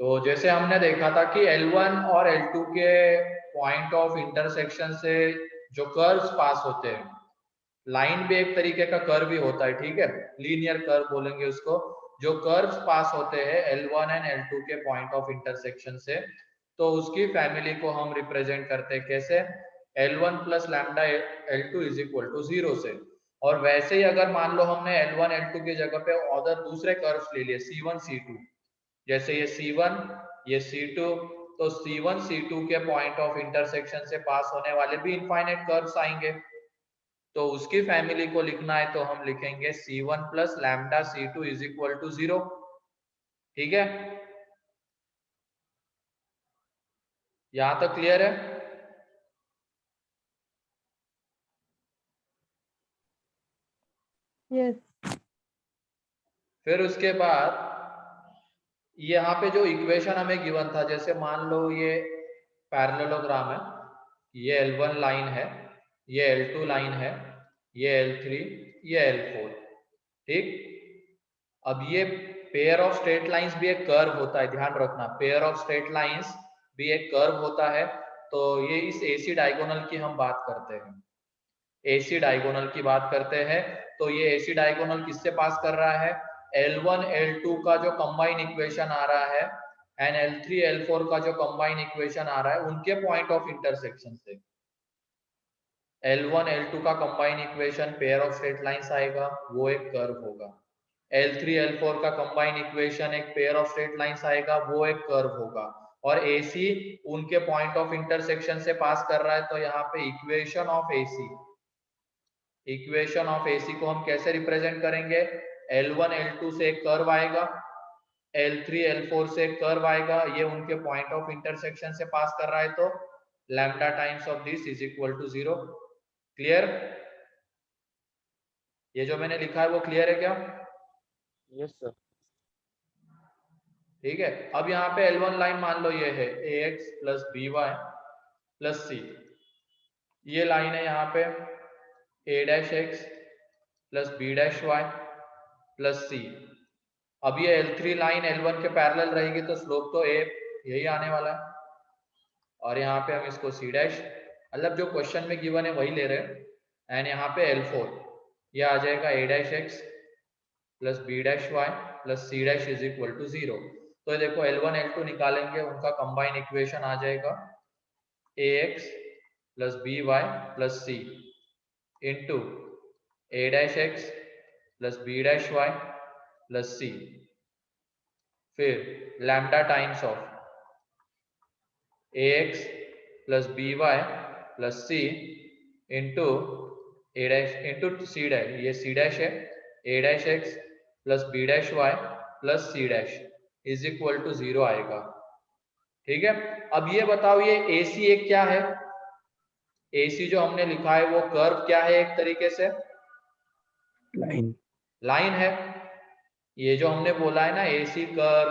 तो जैसे हमने देखा था कि L1 और L2 के पॉइंट ऑफ इंटरसेक्शन से जो कर्व्स पास होते हैं, लाइन भी एक तरीके का कर्व ही होता है, ठीक है, लीनियर कर्व बोलेंगे उसको। जो कर्व्स पास होते हैं L1 एंड L2 के पॉइंट ऑफ इंटरसेक्शन से, तो उसकी फैमिली को हम रिप्रेजेंट करते हैं कैसे, L1 plus lambda L2 is equal to 0 से। और वैसे ही अगर मान लो हमने L1 L2 की जगह पे अदर दूसरे कर्व्स ले लिए C1 C2, जैसे ये C1 ये C2, तो C1 C2 के पॉइंट ऑफ इंटरसेक्शन से पास होने वाले भी इनफाइनाइट कर्व्स आएंगे। तो उसकी फैमिली को लिखना है तो हम लिखेंगे C1 plus lambda C2 is equal to 0, ठीक है, यहां तक क्लियर है? यस। फिर उसके बाद यहाँ पे जो इक्वेशन हमें गिवन था, जैसे मान लो ये पैरेललोग्राम है, ये L1 लाइन है, ये L2 लाइन है, ये L3, ये L4, ठीक। अब ये पेयर ऑफ स्ट्रेट लाइंस भी एक कर्व होता है, ध्यान रखना, पेयर ऑफ स्ट्रेट लाइंस भी एक कर्व होता है। तो ये इस AC डायगोनल की हम बात करते हैं, AC डायगोनल की बात करते हैं। तो ये AC डायगोनल किससे पास कर रहा है, L1 L2 का जो कंबाइन इक्वेशन आ रहा है एंड L3 L4 का जो कंबाइन इक्वेशन आ रहा है, उनके पॉइंट ऑफ इंटरसेक्शन से। L1 L2 का combine equation pair of straight lines आएगा, वो एक कर्व होगा। L3 L4 का कंबाइन इक्वेशन एक पेयर ऑफ स्ट्रेट लाइंस आएगा, वो एक कर्व होगा। और AC उनके पॉइंट ऑफ इंटरसेक्शन से पास कर रहा है, तो यहाँ पे इक्वेशन ऑफ AC को हम कैसे रिप्रेजेंट करेंगे, L1 L2 से एक कर्व आएगा, L3 L4 से एक कर्व आएगा, ये उनके पॉइंट ऑफ इंटरसेक्शन से पास कर रहा है, तो lambda times of this is equal to 0। Clear? ये जो मैंने लिखा है वो क्लियर है क्या? Yes sir. ठीक है। अब यहाँ पे L1 लाइन मान लो ये है AX plus BY plus C, ये लाइन है यहाँ पे A dash X plus B dash Y plus C। अब ये L3 लाइन L1 के पैरेलल रहेगी, तो स्लोप तो A यही आने वाला है, और यहाँ पे हम इसको C डैश, मतलब जो क्वेश्चन में गिवन है वही ले रहे हैं। एंड यहाँ पे L4 ये आ जाएगा A dash X plus B dash Y plus C dash is equal to 0। तो ये देखो L1 L2 निकालेंगे, उनका कंबाइन इक्वेशन आ जाएगा AX plus BY plus C into A dash X plus B dash Y plus C, फिर lambda times of AX plus BY plus C into A dash into C dash, ये C dash है, A dash X plus B dash Y plus C dash is equal to 0 आएगा, ठीक है। अब ये बताओ ये AC एक क्या है, AC जो हमने लिखा है वो कर्व क्या है, एक तरीके से लाइन है। ये जो हमने बोला है ना AC कर्व,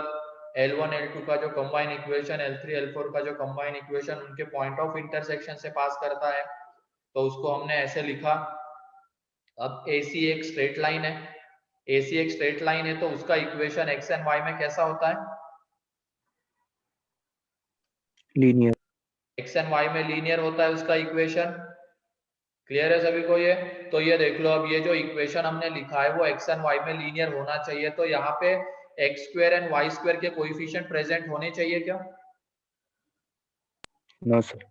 L1 L2 का जो कंबाइन इक्वेशन, L3 L4 का जो कंबाइन इक्वेशन उनके पॉइंट ऑफ इंटरसेक्शन से पास करता है, तो उसको हमने ऐसे लिखा। अब AC एक स्ट्रेट लाइन है, AC एक स्ट्रेट लाइन है, तो उसका इक्वेशन X एंड Y में कैसा होता है, लीनियर। X एंड Y में लीनियर होता है उसका इक्वेशन। क्लियर है सभी को ये? तो ये देख लो, अब ये जो इक्वेशन हमने लिखा है वो X एंड Y में लीनियर होना चाहिए, तो यहाँ पे X square and Y square के कोएफिशिएंट प्रेजेंट होने चाहिए क्या? No sir.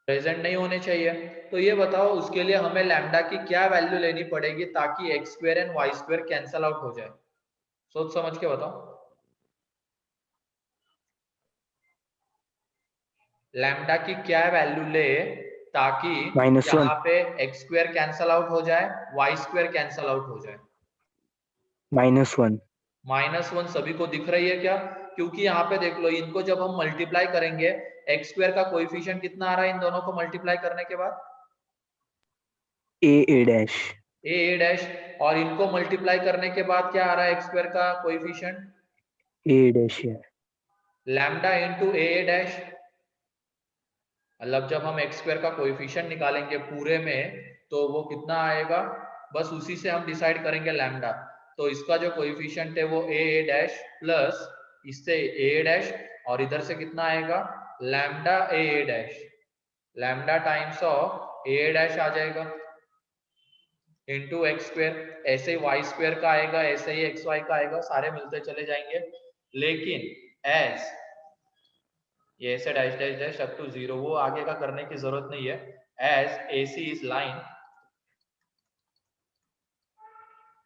प्रेजेंट नहीं होने चाहिए। तो ये बताओ उसके लिए हमें लैम्डा की क्या वैल्यू लेनी पड़ेगी ताकि X square and Y square cancel out हो जाए, सोच समझ के बताओ। लैम्डा की क्या वैल्यू ले ताकि यहाँ पे एक्स स्क्वायर कैंसल आउट हो जाए, वाई स्क्वायर कैंसल आउट हो जाए? -1। -1 सभी को दिख रही है क्या? क्योंकि यहाँ पे देख लो, इनको जब हम मल्टीप्लाई करेंगे, एक्स स्क्वायर का कोएफिशिएंट कितना आ रहा है इन दोनों को मल्टीप्लाई करने के बाद? a dash. a डैश, और इनको मल्टीप्लाई करने के बाद क्या आ रहा है एक्स स्क्वायर का कोएफिशिएंट? a डैश है। Lambda into a dash. मतलब जब हम एक्स स्क्वायर का कोएफिशिएंट निकालेंगे पूरे में, तो वो कितना आएगा, बस उसी से हम डिसाइड करेंगे लैम्डा। तो इसका जो कोएफिशिएंट है वो a डैश प्लस इससे ए डैश और इधर से कितना आएगा lambda a dash, lambda times of a dash आ जाएगा इंटू एक्स स्क्वायर। ऐसे ही वाई स्क्वायर का आएगा, ऐसे ही एक्स वाई का आएगा, सारे मिलते चले जाएंगे। लेकिन एज ये ऐसे dash dash dash up to 0 वो आगे का करने की जरूरत नहीं है। As A C is line,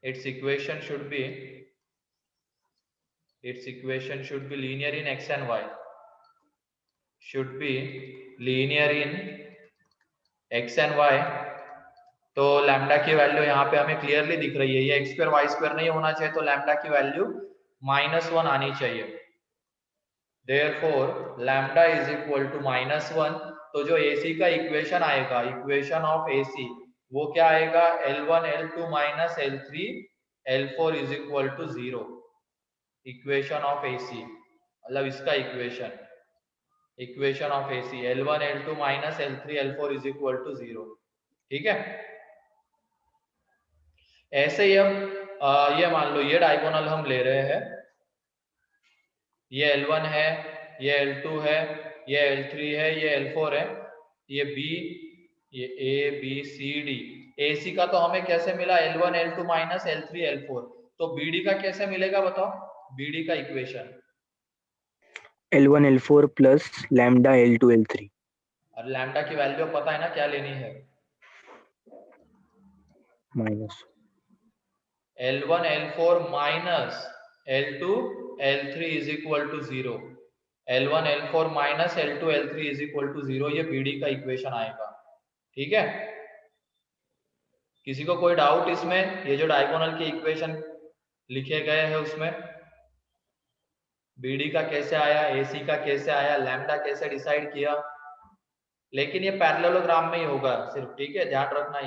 its equation should be linear in x and y, should be linear in x and y। तो लैम्डा की वैल्यू यहाँ पे हमें क्लियरली दिख रही है, ये एक्स स्क्वायर वाई स्क्वायर नहीं होना चाहिए, तो लैम्डा की वैल्यू -1 आनी चाहिए। Therefore lambda is equal to -1। तो जो AC का इक्वेशन आएगा, इक्वेशन ऑफ AC वो क्या आएगा L1 L2 minus L3 L4 is equal to 0। Equation of AC मतलब इसका equation of AC L1 L2 minus L3 L4 is equal to 0। ठीक है, ऐसे ही अब ये मान लो ये डायगोनल हम ले रहे हैं, ये L1 है, ये L2 है, ये L3 है, ये L4 है, ये B, ये A B C D। AC का तो हमें कैसे मिला L1 L2 minus L3 L4, तो BD का कैसे मिलेगा बताओ, BD का equation L1 L4 plus lambda L2 L3। और लैम्डा की वैल्यू पता है ना क्या लेनी है, minus L1 L4 minus L2 L3 is equal to 0। L1 L4 minus L2 L3 is equal to 0, ये BD का इक्वेशन आएगा। ठीक है, किसी को कोई डाउट इसमें, ये जो डायगोनल के इक्वेशन लिखे गए हैं उसमें BD का कैसे आया, AC का कैसे आया, लैम्डा कैसे डिसाइड किया? लेकिन ये पैरेललोग्राम में ही होगा सिर्फ, ठीक है, ध्यान रखना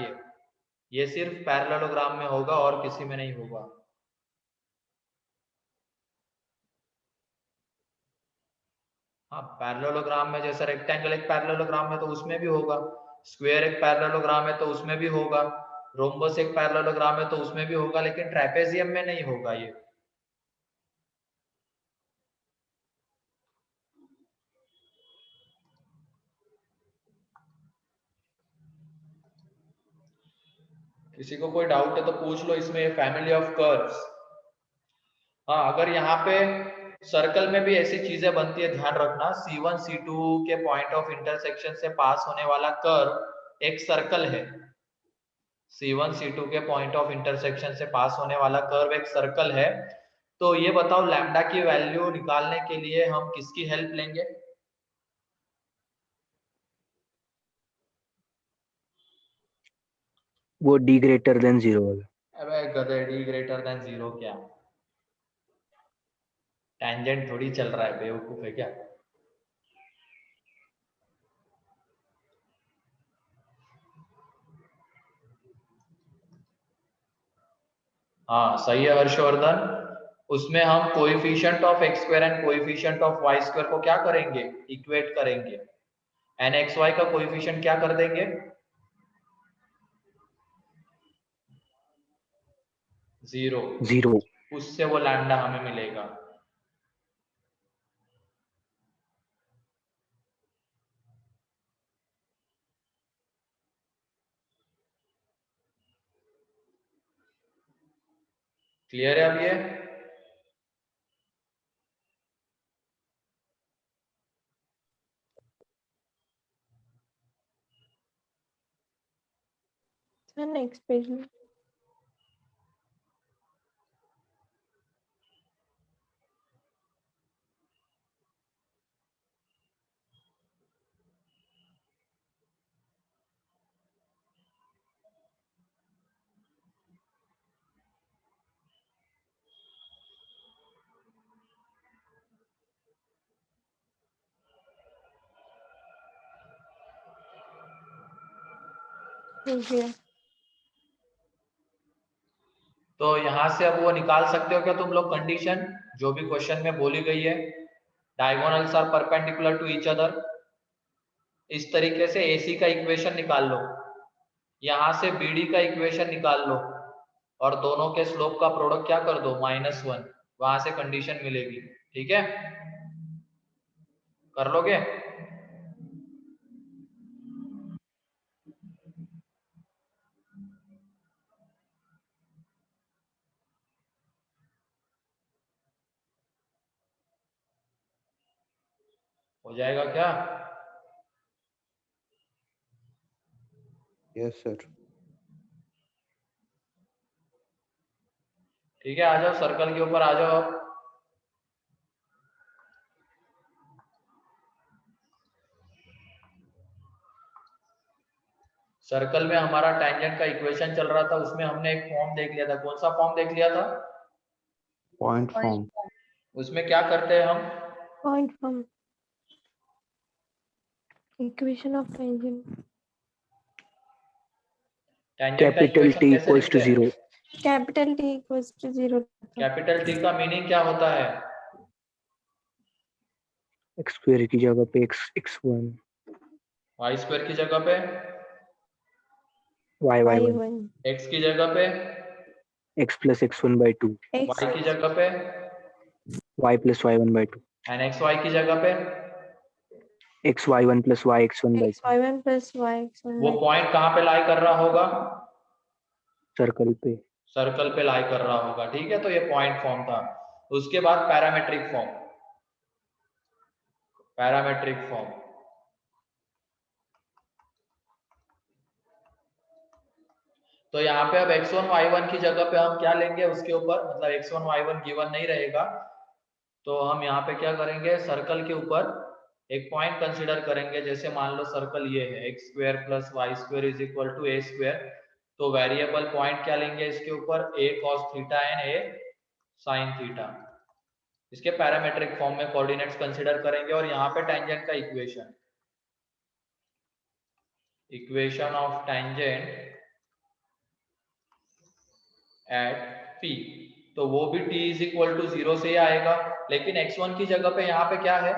ये सिर्फ पैरेललोग्राम में होगा और किसी में नहीं होगा। हाँ, पैरेललोग्राम में जैसे रेक्टेंगल एक पैरेललोग्राम है तो उसमें भी होगा, स्क्वायर एक पैरेललोग्राम है तो उसमें भी होगा, रोम्बस एक पैरेललोग्राम है तो उसमें भी होगा, लेकिन ट्रेपेजियम में नहीं होगा ये। किसी को कोई डाउट है तो पूछ लो इसमें, फैमिली ऑफ कर्व्स। हाँ, अगर यहाँ पे सर्कल में भी ऐसी चीजें बनती है, ध्यान रखना, C1 C2 के पॉइंट ऑफ इंटरसेक्शन से पास होने वाला कर्व एक सर्कल है। C1 C2 के पॉइंट ऑफ इंटरसेक्शन से पास होने वाला कर्व एक सर्कल है। तो ये बताओ लैम्डा की वैल्यू निकालने के लिए हम किसकी हेल्प लेंगे? वो D ग्रेटर देन 0 वाला। अबे गधे, D ग्रेटर देन 0 क्या, टेंजेंट थोड़ी चल रहा है, बेवकूफ है क्या? हाँ सही है हर्षवर्धन, उसमें हम coefficient of X square and coefficient of Y square को क्या करेंगे, इक्वेट करेंगे, एन एक्स वाई का कोएफिशिएंट क्या कर देंगे 0, उससे वो लैम्डा हमें मिलेगा। क्लियर है अब ये? नेक्स्ट पेज में तो यहाँ से अब वो निकाल सकते हो क्या तुम लोग कंडीशन जो भी क्वेश्चन में बोली गई है, diagonals are perpendicular to each other, इस तरीके से AC का इक्वेशन निकाल लो, यहाँ से BD का इक्वेशन निकाल लो और दोनों के स्लोप का प्रोडक्ट क्या कर दो -1, वहां से कंडीशन मिलेगी। ठीक है, कर लोगे? हो जाएगा क्या? Yes sir. ठीक है, आ जाओ सर्कल के ऊपर आ जाओ अब। सर्कल में हमारा टेंजेंट का इक्वेशन चल रहा था, उसमें हमने एक फॉर्म देख लिया था। कौन सा फॉर्म देख लिया था? Point form. उसमें क्या करते हैं हम? Point from equation of tangent. Tangent का कैपिटल इक्वेशन T कैसे इक्वल्स टू लिखते हैं? 0. Capital T equals to 0. Capital T का मीनिंग क्या होता है? x स्क्वायर की जगह पे x1, वाई स्क्वायर की जगह पे y1, Y1. एक्स की जगह पे x plus x1 by 2, X Y की जगह पे y plus y1 by 2, and X Y की जगह पे। x y1 plus y x1 by 2. Y1 plus Y X1 वो by पॉइंट कहाँ पे लाई कर रहा होगा? सर्कल पे. सर्कल पे लाई कर रहा होगा। ठीक है, तो ये पॉइंट फॉर्म था। उसके बाद पैरामेट्रिक फॉर्म। पैरामेट्रिक फॉर्म तो यहाँ पे अब x1 y1 की जगह पे हम क्या लेंगे उसके ऊपर, मतलब x1 y1 गिवन नहीं रहेगा, तो हम यहाँ पे क्या करेंगे, सर्कल के ऊपर एक पॉइंट कंसीडर करेंगे। जैसे मान लो सर्कल ये है, x square plus y square is equal to a square. तो वेरिएबल पॉइंट क्या लेंगे इसके ऊपर, a cos theta and a sin theta. इसके पैरामेट्रिक फॉर्म में कोऑर्डिनेट्स कंसीडर करेंगे। और यहाँ पे टेंजेंट का equation, equation of tangent at P, तो वो भी t इज इक्वल टू 0 से ही आएगा। लेकिन x1 की जगह पे यहाँ पे क्या है,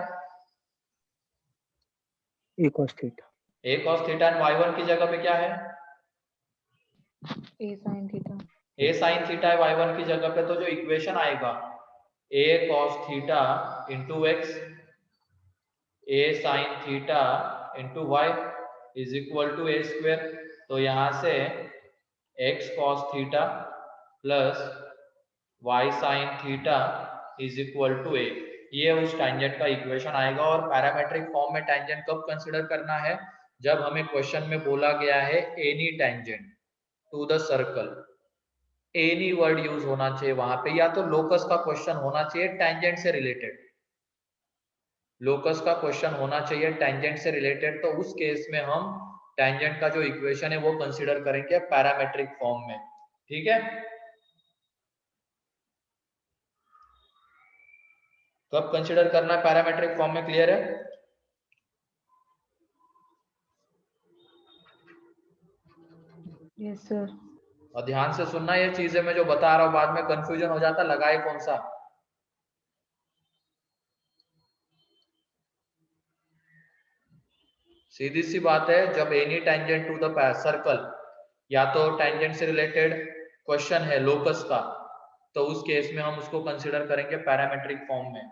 a cos theta. a cos theta and y1 की जगह पे क्या है, A sin theta. a sin theta है y1 की जगह पे। तो जो इक्वेशन आएगा a cos theta into x, a sin theta into y is equal to a square. तो यहाँ से x cos theta plus y sin theta is equal to a, ये उस टेंजेंट का इक्वेशन आएगा। और पैरामेट्रिक फॉर्म में टेंजेंट कब कंसीडर करना है, जब हमें क्वेश्चन में बोला गया है any tangent to the circle. Any word use होना चाहिए वहां पे, या तो लोकस का क्वेश्चन होना चाहिए टेंजेंट से रिलेटेड, लोकस का क्वेश्चन होना चाहिए टेंजेंट से रिलेटेड। तो उस केस में हम टेंजेंट का जो इक्वेशन है वो कंसीडर करेंगे पैरामेट्रिक फॉर्म में। ठीक है, कब कंसीडर करना है पैरामेट्रिक फॉर्म में, क्लियर है? Yes sir. और ध्यान से सुनना, ये चीजें मैं जो बता रहा हूं बाद में कंफ्यूजन हो जाता, लगाए कौन सा। सीधी सी बात है, जब any tangent to the circle, या तो टेंजेंट से रिलेटेड क्वेश्चन है लोकस का, तो उस केस में हम उसको कंसीडर करेंगे पैरामेट्रिक फॉर्म में।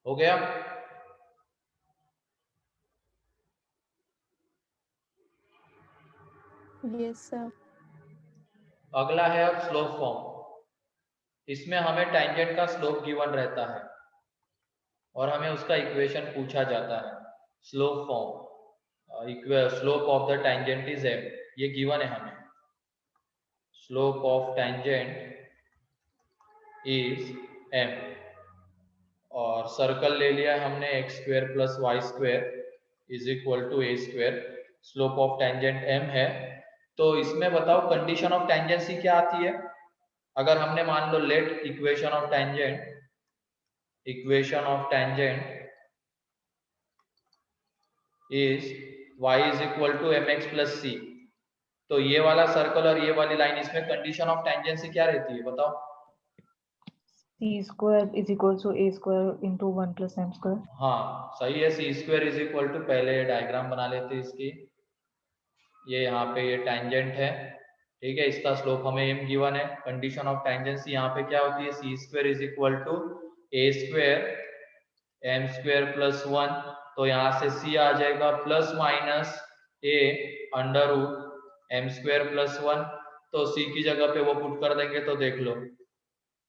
हो गया? Yes sir. अगला है अब स्लोप फॉर्म। इसमें हमें टेंजेंट का स्लोप गिवन रहता है और हमें उसका इक्वेशन पूछा जाता है। Slope form, slope of the tangent is m, ये गिवन है हमें। Slope of tangent is m, और सर्कल ले लिया हमने x square plus y square is equal to a square. Slope of tangent m है। तो इसमें बताओ कंडीशन ऑफ टेंजेंसी क्या आती है। अगर हमने मान लो let equation of tangent, equation of tangent is y is equal to mx plus c, तो ये वाला सर्कल और ये वाली लाइन, इसमें कंडीशन ऑफ टेंजेंसी क्या रहती है बताओ। C square is equal to A square into 1 plus M square. हाँ सही है, c square is equal to, पहले डायग्राम बना लेते हैं इसकी। ये यहाँ पे ये टेंजेंट है, ठीक है, इसका स्लोप हमें m गिवन है। कंडीशन ऑफ टेंजेंसी यहाँ पे क्या होती है, c square is equal to a square m square plus 1, तो यहाँ से c आ जाएगा plus minus a under root m square plus 1, तो c की जगह पे वो पुट कर देंगे। तो देख लो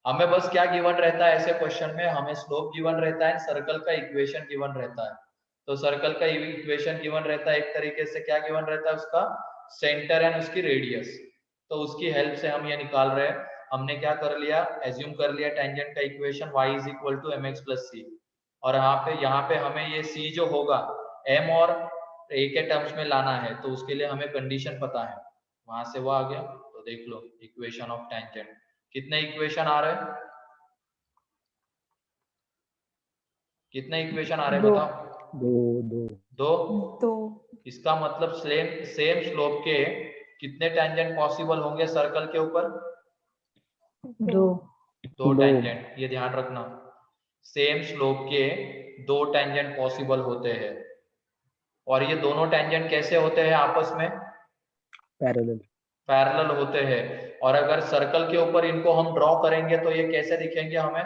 हमें बस क्या गिवन रहता है ऐसे क्वेश्चन में, हमें स्लोप गिवन रहता है, सर्कल का इक्वेशन गिवन रहता है। तो सर्कल का इक्वेशन गिवन रहता है, एक तरीके से क्या गिवन रहता है, उसका सेंटर एंड उसकी रेडियस। तो उसकी हेल्प से हम ये निकाल रहे हैं। हमने क्या कर लिया, एज्यूम कर लिया टेंजेंट का equation y is equal to m x plus c, और यहाँ पे हमें ये c जो होगा m और a के टर्म्स में लाना है, तो उसके लिए हमें कंडीशन पता है, वहां से वो आ गया। तो देख लो इक्वेशन ऑफ टेंजेंट, कितने इक्वेशन आ रहे हैं, कितने इक्वेशन आ रहे हैं दो। बताओ। दो दो दो। दो। इसका मतलब सेम स्लोप के कितने टेंजेंट पॉसिबल होंगे सर्कल के ऊपर, दो। दो दो। टेंजेंट, ये ध्यान रखना। सेम स्लोप के दो टेंजेंट पॉसिबल होते हैं, और ये दोनों टेंजेंट कैसे होते हैं आपस में, पैरेलल। पैरेलल होते हैं। और अगर सर्कल के ऊपर इनको हम ड्रॉ करेंगे तो ये कैसे दिखेंगे हमें,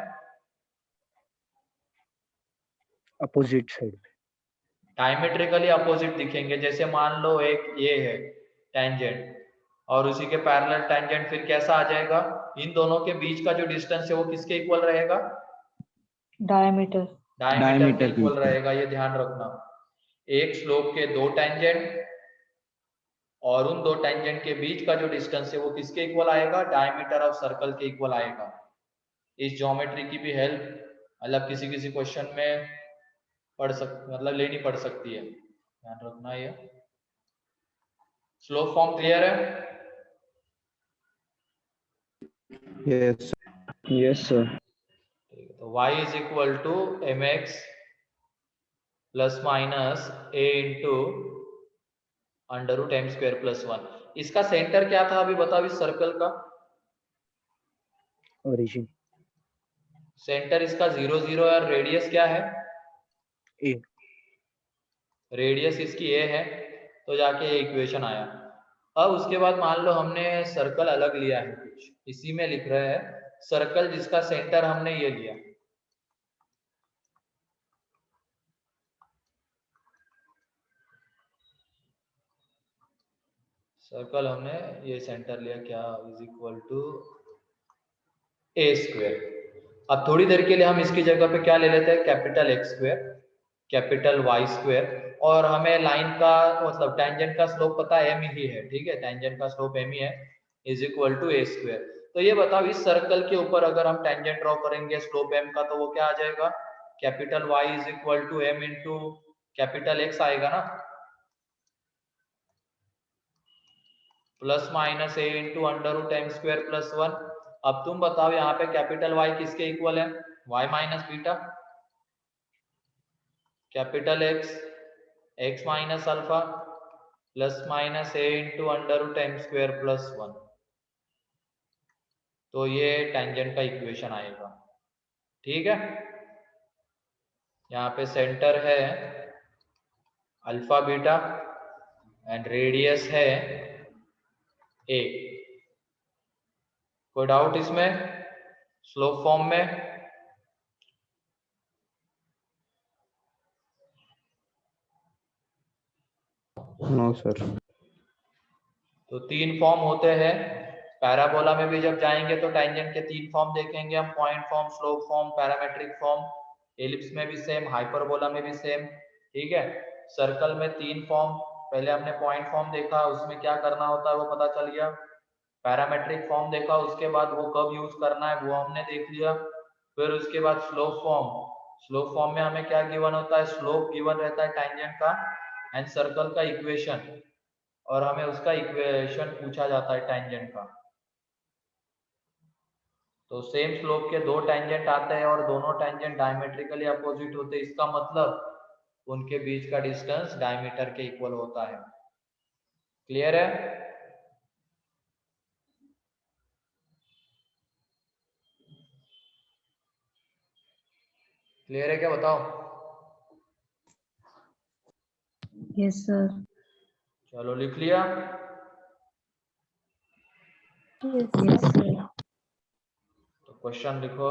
अपोजिट साइड। डायमेट्रिकली अपोजिट दिखेंगे। जैसे मान लो एक ये है टेंजेंट और उसी के पैरेलल टेंजेंट, फिर कैसा आ जाएगा, इन दोनों के बीच का जो डिस्टेंस है वो किसके इक्वल रहेगा, डायमीटर। डायमीटर के इक्वल रहेगा। ये ध्यान रखना, एक स्लोप के दो टेंजेंट और उन दो टेंजेंट के बीच का जो डिस्टेंस है वो किसके इक्वल आएगा, डायमीटर ऑफ सर्कल के इक्वल आएगा। इस ज्योमेट्री की भी हेल्प मतलब किसी किसी क्वेश्चन में मतलब लेनी पड़ सकती है, ध्यान रखना। ये स्लोप फॉर्म क्लियर है। Yes. Yes sir. तो y is equal to m x plus minus a into under root m square plus 1। इसका सेंटर क्या था अभी बताओ, इस सर्कल का ओरिजिन। सेंटर इसका 0 0 है, और रेडियस क्या है, ए। रेडियस इसकी ए है, तो जाके ये इक्वेशन आया। अब उसके बाद मान लो हमने सर्कल अलग लिया है कुछ, इसी में लिख रहे हैं सर्कल जिसका सेंटर हमने ये लिया, सर्कल हमने ये सेंटर लिया, क्या is equal to a square. अब थोड़ी देर के लिए हम इसकी जगह पे क्या ले लेते हैं, capital x square capital y square, और हमें लाइन का मतलब टेंजेंट का स्लोप पता है m ही है, ठीक है, टेंजेंट का स्लोप m ही है, is equal to a square. तो ये बताओ इस सर्कल के ऊपर अगर हम टेंजेंट ड्रॉ करेंगे स्लोप m का, तो वो क्या आ जाएगा, capital Y is equal to m into capital X आएगा ना, plus minus a into under root m square plus 1। अब तुम बताओ यहाँ पे कैपिटल Y किसके इक्वल है, y minus beta, capital x minus alpha plus minus a into under root m square plus 1। तो ये टेंजेंट का इक्वेशन आएगा, ठीक है। यहाँ पे सेंटर है अल्फा बीटा एंड रेडियस है ए। कोई डाउट इसमें, स्लोप फॉर्म में, No, sir. तो तीन फॉर्म होते हैं। पैराबोला में भी जब जाएंगे तो टेंजेंट के तीन फॉर्म देखेंगे हम, point form, slope form, parametric form. Ellipse में भी सेम, हाइपरबोला में भी सेम, ठीक है। सर्कल में तीन फॉर्म, पहले हमने पॉइंट फॉर्म देखा, उसमें क्या करना होता है वो पता चल गया। पैरामेट्रिक फॉर्म देखा, उसके बाद वो कब यूज करना है वो हमने देख लिया। फिर उसके बाद स्लोप फॉर्म, स्लोप फॉर्म में हमें क्या गिवन होता है, स्लोप गिवन रहता है टेंजेंट का एंड सर्कल का इक्वेशन, और हमें उसका इक्वेशन पूछा जाता है टेंजेंट का। तो सेम स्लोप के दो टेंजेंट आते हैं और दोनों टेंजेंट डायमेट्रिकली अपोजिट होते हैं, इसका मतलब उनके बीच का डिस्टेंस डायमीटर के इक्वल होता है। क्लियर है। क्लियर है क्या बताओ। Yes sir. चलो लिख लिया। Yes, Yes, sir. sir. तो क्वेश्चन लिखो।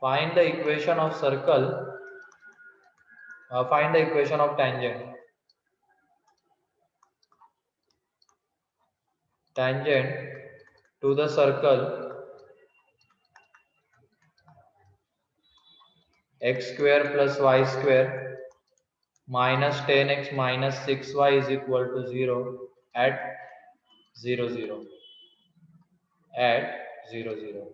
Find the equation of circle. Find the equation of tangent. Tangent to the circle x square plus y square minus 10x minus 6y is equal to 0 at 0 0 at 0 0.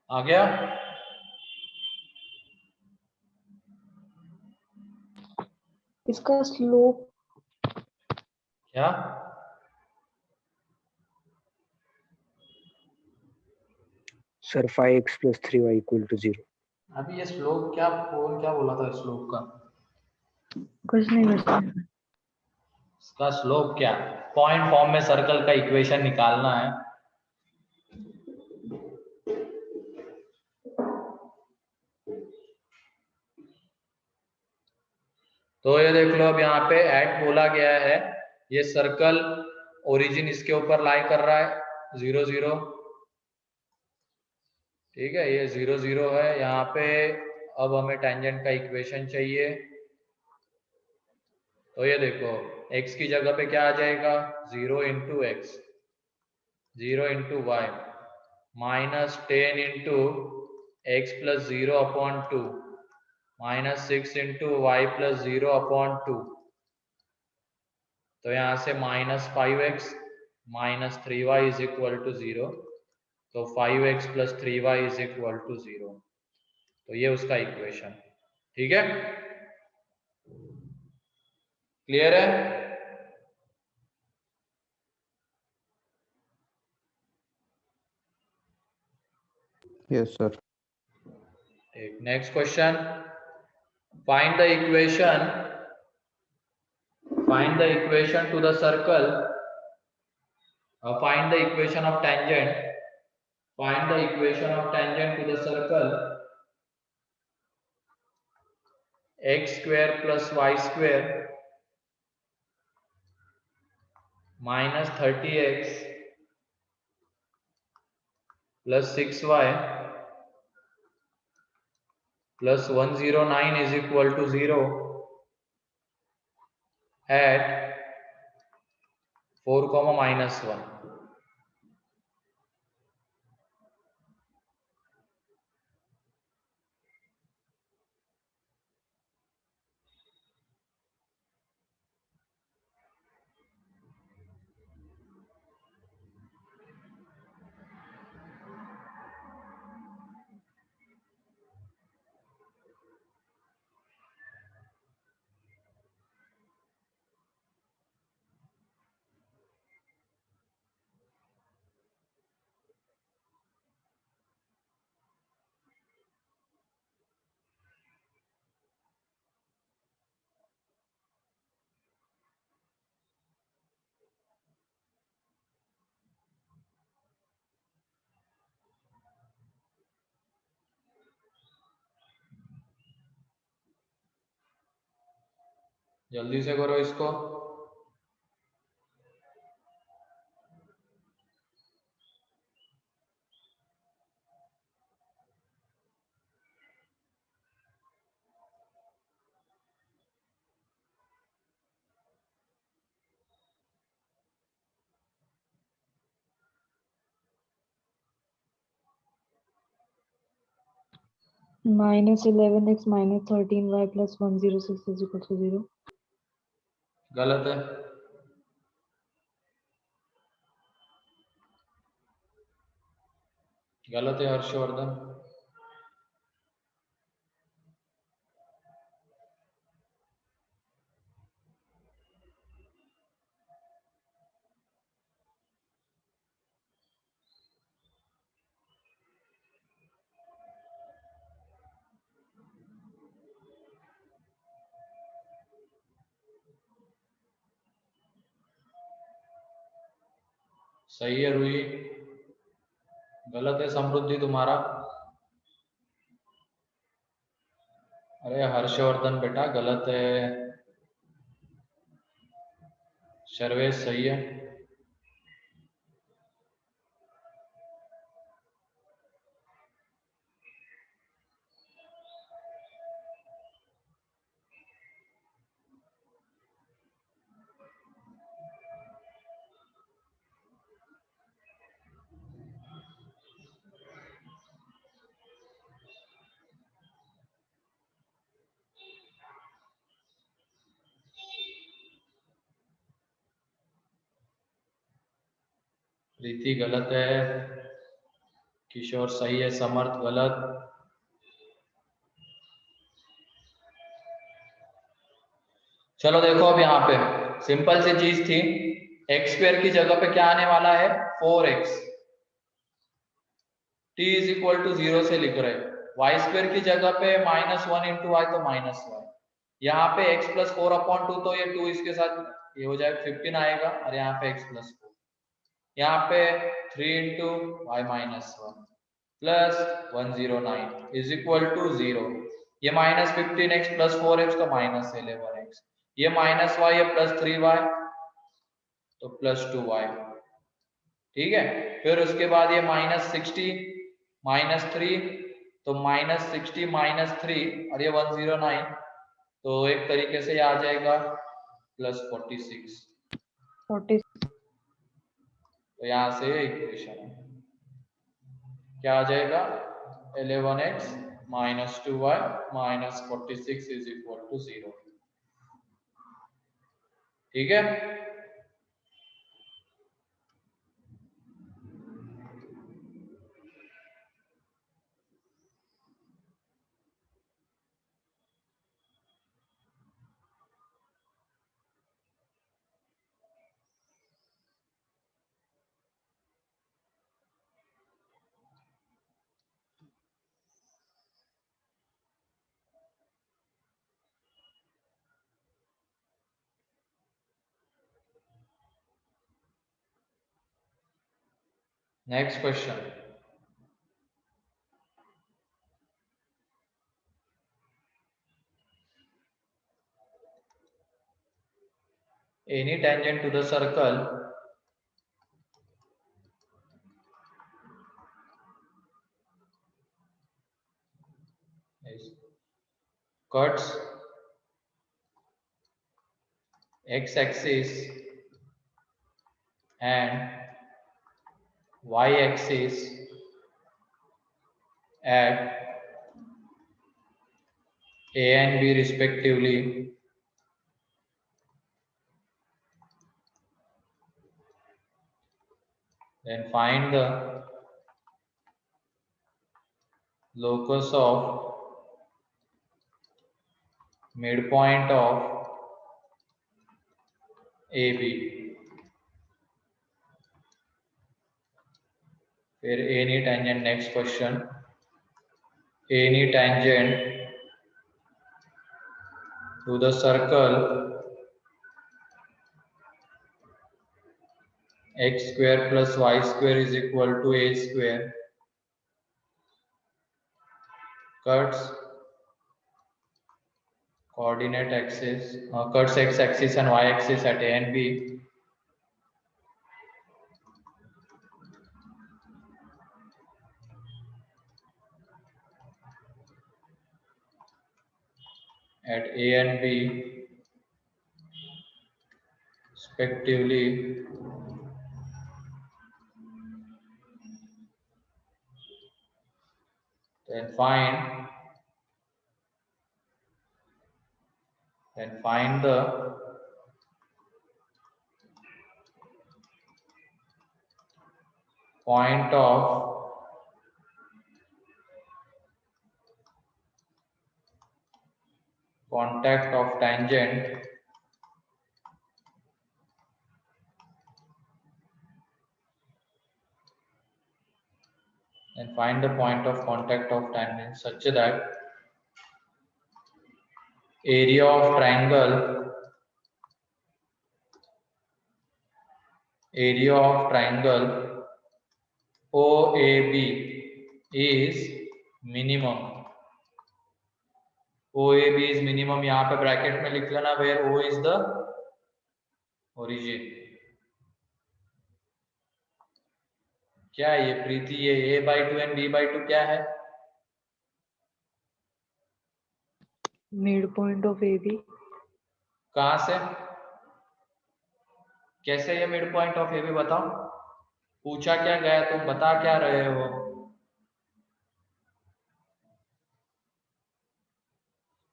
आ गया? इसका slope क्या? Sir, 5x plus 3y equal to 0. अभी ये slope क्या बोला था slope का? कुछ नहीं बचा। इसका स्लोप क्या? पॉइंट फॉर्म में सर्कल का इक्वेशन निकालना है। तो ये देख लो, अब यहाँ पे एट बोला गया है, ये सर्कल ओरिजिन इसके ऊपर लाई कर रहा है 0 0, ठीक है, ये 0 0 है यहाँ पे। अब हमें टेंजेंट का इक्वेशन चाहिए, तो ये देखो x की जगह पे क्या आ जाएगा, 0 into x, 0 into y minus 10 into x plus 0 upon 2 minus 6 into y plus 0 upon 2। तो यहाँ से minus 5x minus 3y is equal to 0। तो 5x plus 3y is equal to 0। तो ये उसका इक्वेशन, ठीक है, क्लियर है? Yes, sir. ठीक, next question. Find the equation, find the equation to the circle, find the equation of tangent, find the equation of tangent to the circle x square plus y square minus 30x plus 6y plus 109 is equal to 0 at 4 comma minus 1। जल्दी से करो इसको। minus 11x minus 13y plus 106 is equal to 0. गलत है। गलत है हर्षवर्धन। सही है रूही। गलत है समृद्धि तुम्हारा। अरे हर्षवर्धन बेटा गलत है। सर्वेश सही है। प्रीति गलत है। किशोर सही है। समर्थ गलत। चलो देखो अब यहाँ पे सिंपल सी चीज थी। एक्स स्क्वायर की जगह पे क्या आने वाला है 4x। t is equal to 0 से लिख रहे। वाई स्क्वायर की जगह पे -1 इंटू वाई तो -y। यहाँ पे x प्लस 4/2 तो ये 2 इसके साथ ये हो जाएगा 15 आएगा और यहाँ पे x प्लस 4। यहाँ पे 3 into y -1 plus 109 is equal to 0। ये -15x प्लस 4x तो -11x। ये -y है प्लस 3y तो प्लस 2y। ठीक है। फिर उसके बाद ये -60 -3 तो -60 -3 और ये 109 तो एक तरीके से ये आ जाएगा +46। 40 तो यहाँ से इक्वेशन है क्या आ जाएगा 11x -2y -46 is equal to 0। ठीक है। Next question. Any tangent to the circle cuts x-axis and y-axis at A and B respectively, then find the locus of midpoint of AB। फिर any tangent, next question, any tangent to the circle x square plus y square is equal to a square cuts coordinate axis, cuts x axis and y axis at A and B. At A and B respectively, then find the point of contact of tangent and find the point of contact of tangent such that area of triangle OAB is minimum. OAB is minimum. यहाँ पे bracket में लिख लेना where O is the origin. क्या है ये प्रीति? ये A/2 and B/2 क्या है? Midpoint of AB. कहाँ से? कैसे ये मिड पॉइंट ऑफ AB बताओ? पूछा क्या गया, तुम बता क्या रहे हो?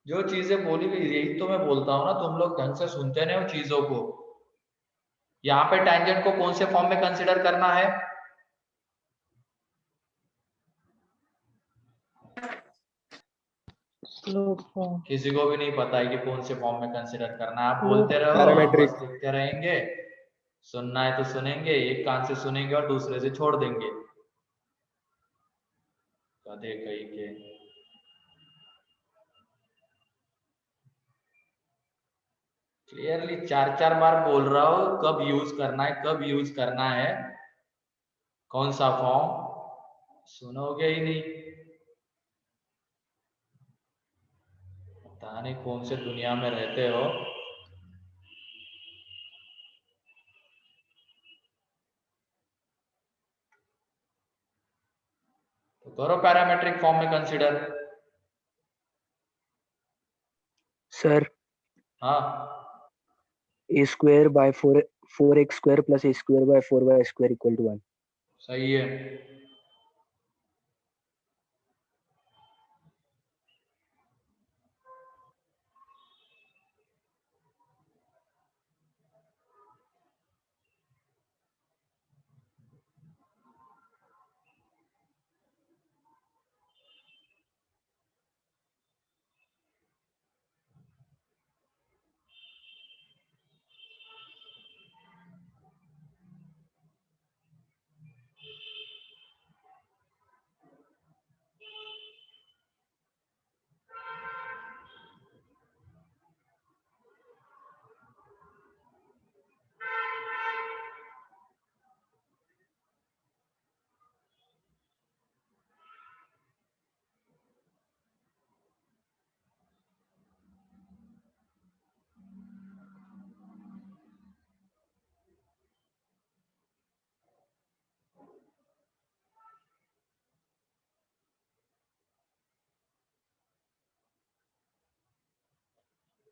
जो चीजें बोली गई यही तो मैं बोलता हूँ ना, तुम लोग ढंग से सुनते नहीं हो चीजों को। यहाँ पे टेंजेंट को कौन से फॉर्म में कंसिडर करना है? Slope form. किसी को भी नहीं पता है कि कौन से फॉर्म में कंसिडर करना है। आप Slope. बोलते रहो, Parametric. बस लिखते रहेंगे। सुनना है तो सुनेंगे, एक कान से सुनेंगे और दूसरे से छोड़ देंगे। गधे कहीं के। क्लियरली 4-4 बार बोल रहा हो कब यूज करना है, कब यूज करना है, कौन सा फॉर्म, सुनोगे ही नहीं। पता नहीं कौन से दुनिया में रहते हो। तो करो पैरामेट्रिक फॉर्म में कंसिडर। सर हाँ, a square by 4x square plus a square by 4y square equal to 1. सही है।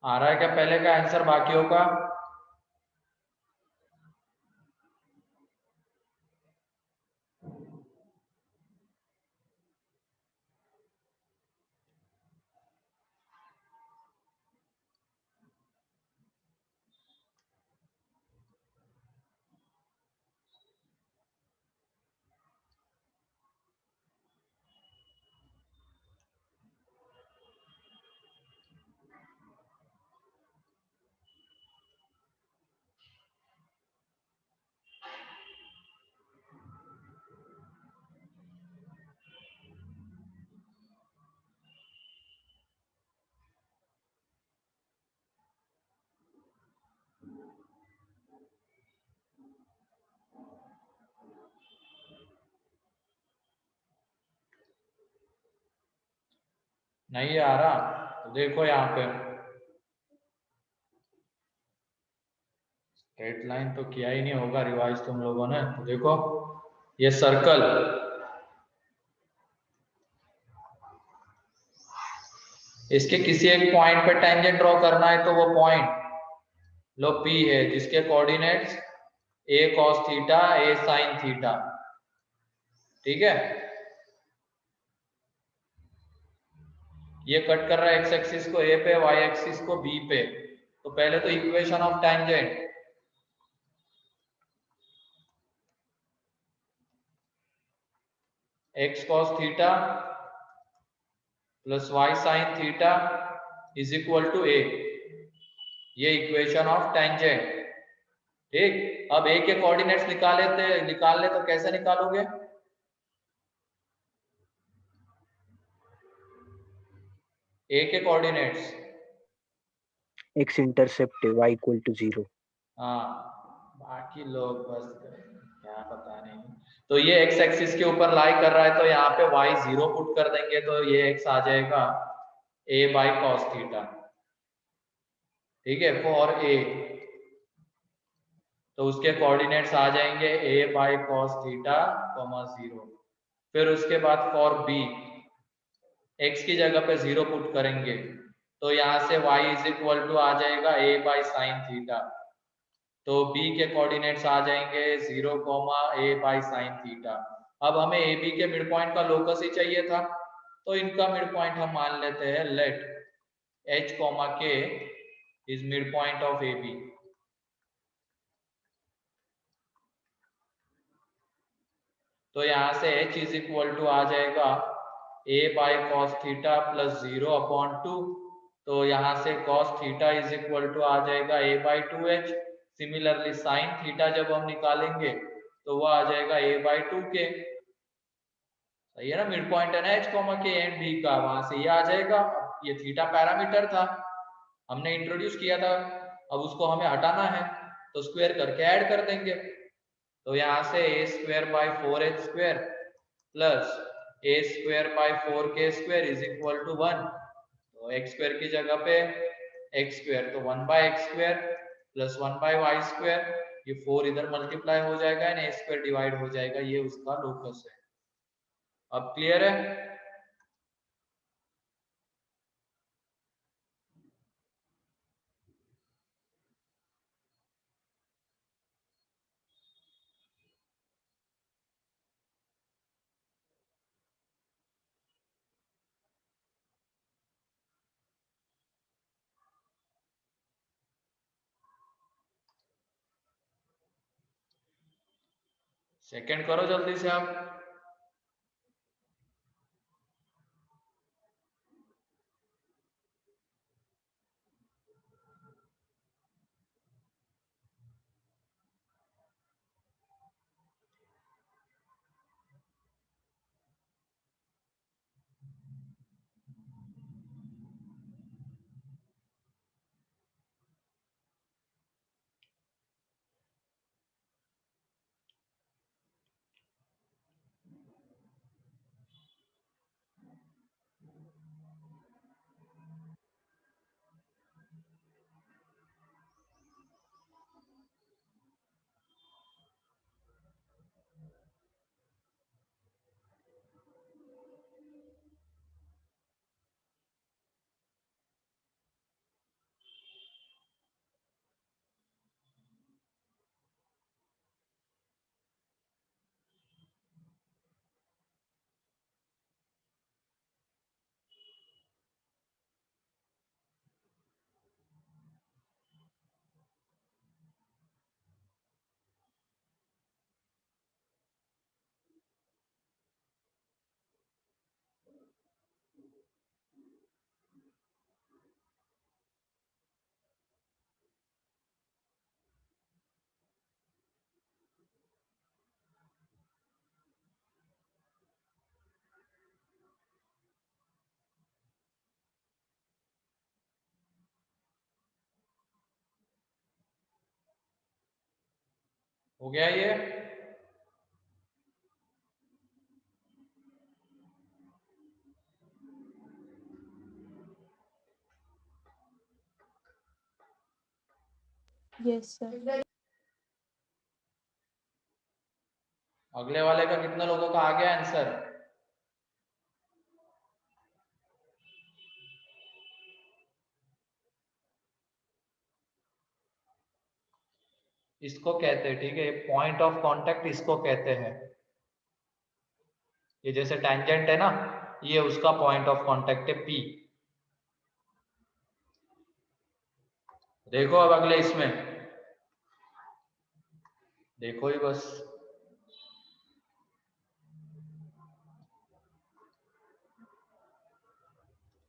आ रहा है क्या पहले का आंसर बाकियों का? नहीं आ रहा तो देखो यहाँ पे स्ट्रेट लाइन तो किया ही नहीं होगा रिवाइज तुम लोगों ने। तो देखो ये सर्कल, इसके किसी एक पॉइंट पे टेंजेंट ड्रॉ करना है, तो वो पॉइंट लो P है, जिसके coordinates a cos theta a sin theta, ठीक है। ये कट कर रहा है x एक्सिस को a पे, y एक्सिस को b पे। तो पहले तो equation of tangent, x cos theta plus y sin theta is equal to a, ये इक्वेशन ऑफ टेंजेंट, ठीक। अब a के कोऑर्डिनेट्स निकालने तो कैसे निकालोगे? a के coordinates, x intercept y equal to 0। हाँ बाकी लोग बस क्या पता नहीं। तो ये x एक्सिस के ऊपर लाई कर रहा है, तो यहाँ पे y 0 पुट कर देंगे, तो ये x आ जाएगा a बाई कॉस थीटा, ठीक है, फॉर a। तो उसके कोऑर्डिनेट्स आ जाएंगे a by cos theta comma 0। फिर उसके बाद फॉर b, x की जगह पे 0 पुट करेंगे, तो यहाँ से y इज इक्वल टू आ जाएगा a बाई साइन थीटा। तो b के कोऑर्डिनेट्स आ जाएंगे 0 comma a by sine theta. अब हमें ए बी के मिड पॉइंट का लोकस ही चाहिए था, तो इनका मिड पॉइंट हम मान लेते हैं let h comma k is mid point of a b. तो यहाँ से h इज इक्वल टू आ जाएगा a by cos theta plus 0 upon 2। तो यहाँ से cos theta is equal to आ जाएगा a by 2h। Similarly sine theta जब हम निकालेंगे तो वो आ जाएगा a बाई 2k। सही है ना, मिड पॉइंट है ना h comma k and b का, वहां से ये आ जाएगा। ये थीटा पैरामीटर था, हमने इंट्रोड्यूस किया था, अब उसको हमें हटाना है, तो स्क्वायर करके ऐड कर देंगे। तो यहाँ से a square by 4h square plus a square by 4k square is equal to 1। तो x स्क्वायर की जगह पे x स्क्वायर, तो 1 by x square plus 1 by y square, ये 4 इधर मल्टीप्लाई हो जाएगा एंड a स्क्वायर डिवाइड हो जाएगा, ये उसका लोकस है। अब क्लियर है? सेकंड करो जल्दी से आप। हो गया ये? Yes, sir. अगले वाले का कितने लोगों का आ गया आंसर? इसको कहते हैं, ठीक है, पॉइंट ऑफ कांटेक्ट इसको कहते हैं। ये जैसे टेंजेंट है ना, ये उसका पॉइंट ऑफ कांटेक्ट है P। देखो अब अगले इसमें देखो ही बस।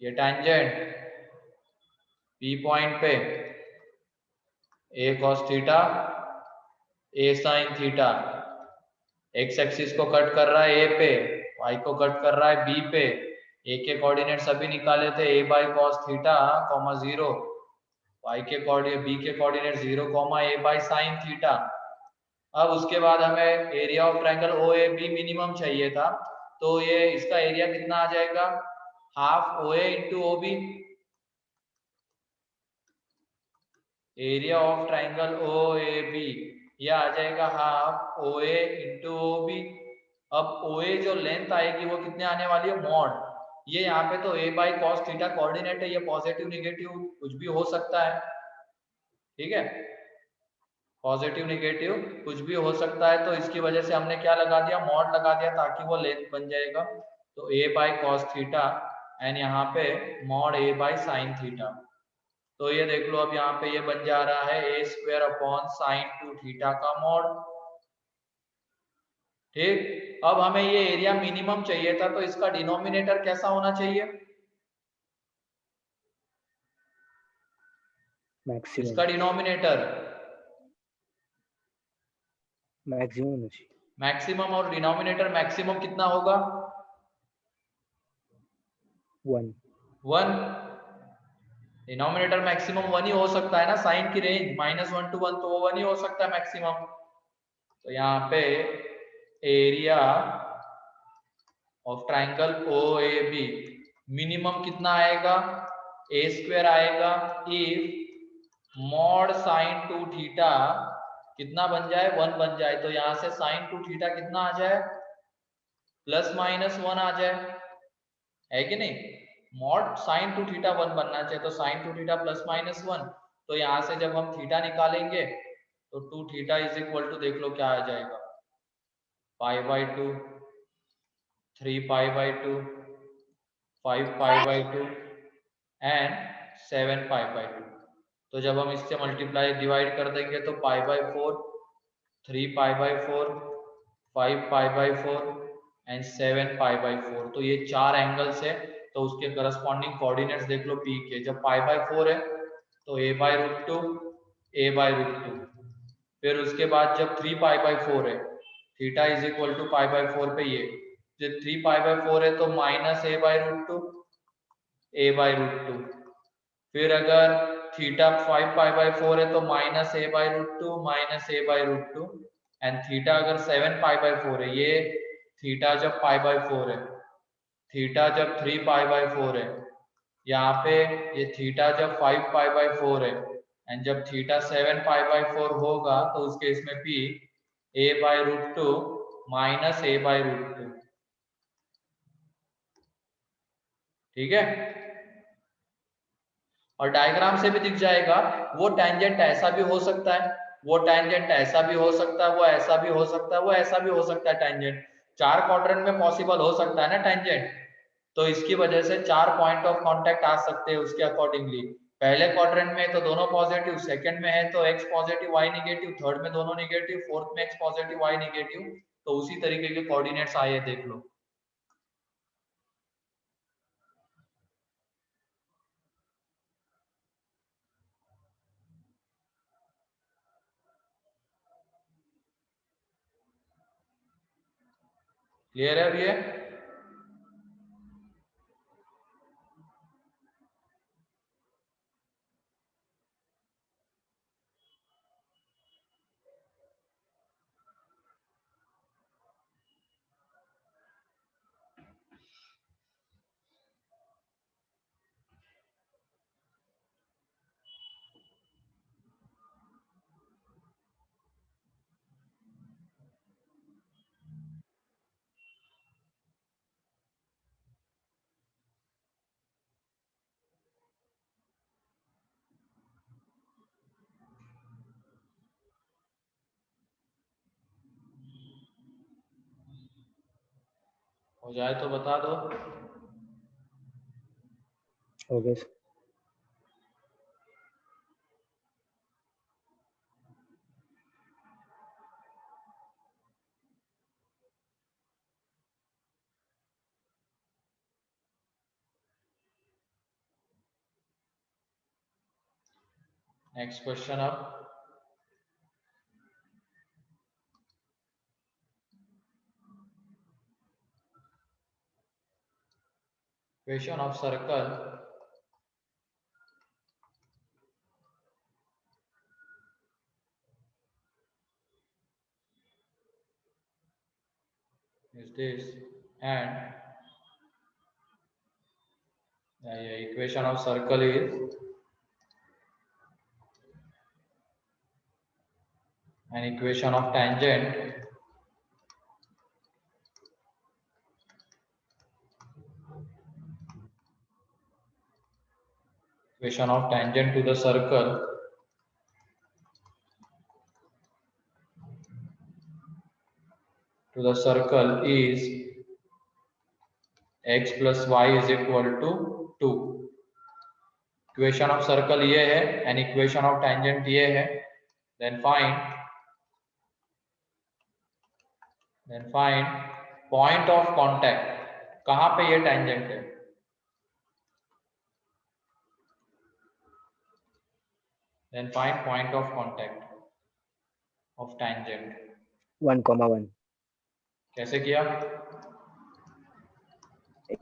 ये टेंजेंट P पॉइंट पे A cos theta A sin theta x axis को कट कर रहा है A पे, Y को कट कर रहा है B पे। A के कोऑर्डिनेट सभी निकाले थे A by cos theta comma 0, Y के कोऑर्डिनेट B के coordinate 0 comma A by sine theta. अब उसके बाद हमें area of triangle OAB minimum चाहिए था, तो ये इसका एरिया कितना आ जाएगा? Half OA into OB। Area of triangle OAB ये आ जाएगा हाफ OA इंटू OB। अब OA जो लेंथ आएगी वो कितने आने वाली है? मॉड। ये यहाँ पे तो A by cos theta coordinate है, ये पॉजिटिव निगेटिव कुछ भी हो सकता है, ठीक है, पॉजिटिव निगेटिव कुछ भी हो सकता है। तो इसकी वजह से हमने क्या लगा दिया? मॉड लगा दिया, ताकि वो लेंथ बन जाएगा। तो A by cos theta and यहाँ पे mod A by sine theta. तो ये देख लो, अब यहाँ पे ये बन जा रहा है A square upon sine 2 theta का मॉड, ठीक। अब हमें ये एरिया मिनिमम चाहिए था, तो इसका डिनोमिनेटर कैसा होना चाहिए? मैक्सिमम इसका डिनोमिनेटर मैक्सिमम होना चाहिए। मैक्सिमम, और डिनोमिनेटर मैक्सिमम कितना होगा? 1। 1। डिनोमिनेटर मैक्सिमम 1 ही हो सकता है ना, साइन की रेंज -1 to 1, तो वो 1 ही हो सकता है मैक्सिमम। तो यहाँ पे area of triangle OAB minimum कितना आएगा? A स्क्वायर आएगा इफ मॉड साइन 2 थीटा कितना बन जाए? 1 बन जाए। तो यहाँ से साइन 2 थीटा कितना आ जाए? ±1 आ जाए, है कि नहीं? मॉड साइन 2 थीटा 1 बनना चाहिए, तो साइन 2 थीटा ±1। तो यहाँ से जब हम थीटा निकालेंगे तो 2 थीटा इज इक्वल टू, देख लो क्या आ जाएगा, π/2, 3π/2, 5π/2 एंड 7π/2। तो जब हम इससे मल्टीप्लाई डिवाइड कर देंगे तो π/4, 3π/4, 5π/4 एंड 7π/4। तो ये 4 एंगल्स है, तो उसके करस्पॉन्डिंग कोऑर्डिनेट्स देख लो P के। जब π/4 है तो A/√2, A/√2। फिर उसके बाद जब 3π/4 है, थीटा इज इक्वल टू π/4 पे, ये जब 3π/4 है तो -A/√2, A/√2। फिर अगर थीटा 5π/4 है तो -A/√2, -A/√2। एंड थीटा अगर 7π/4 है, ये थीटा जब π/4 है, थीटा जब 3π/4 है, यहाँ पे ये थीटा जब 5π/4 है, एंड जब थीटा 7π/4 होगा तो उस केस में P A/√2 -A/√2, ठीक है। और डायग्राम से भी दिख जाएगा, वो टेंजेंट ऐसा भी हो सकता है, वो टेंजेंट ऐसा भी हो सकता है, वो ऐसा भी हो सकता है, वो ऐसा भी हो सकता है। टेंजेंट 4 क्वाड्रेंट में पॉसिबल हो सकता है ना टेंजेंट, तो इसकी वजह से 4 पॉइंट ऑफ कांटेक्ट आ सकते हैं उसके अकॉर्डिंगली। पहले क्वाड्रेंट में तो दोनों पॉजिटिव, सेकंड में है तो x positive y negative, third में दोनों निगेटिव, फोर्थ में x पॉजिटिव y निगेटिव। तो उसी तरीके के कोऑर्डिनेट्स आए, देख लो। क्लियर है अब ये? हो जाए तो बता दो। हो गया सर। नेक्स्ट क्वेश्चन अब। Equation of circle is this, and equation of circle is an equation of tangent to the circle is x plus y is equal to 2। Equation of circle ये है एंड इक्वेशन ऑफ टेंजेंट ये है। Then find point of contact. कहां पे ये tangent है? Then find point of contact of tangent. 1,1 कैसे किया?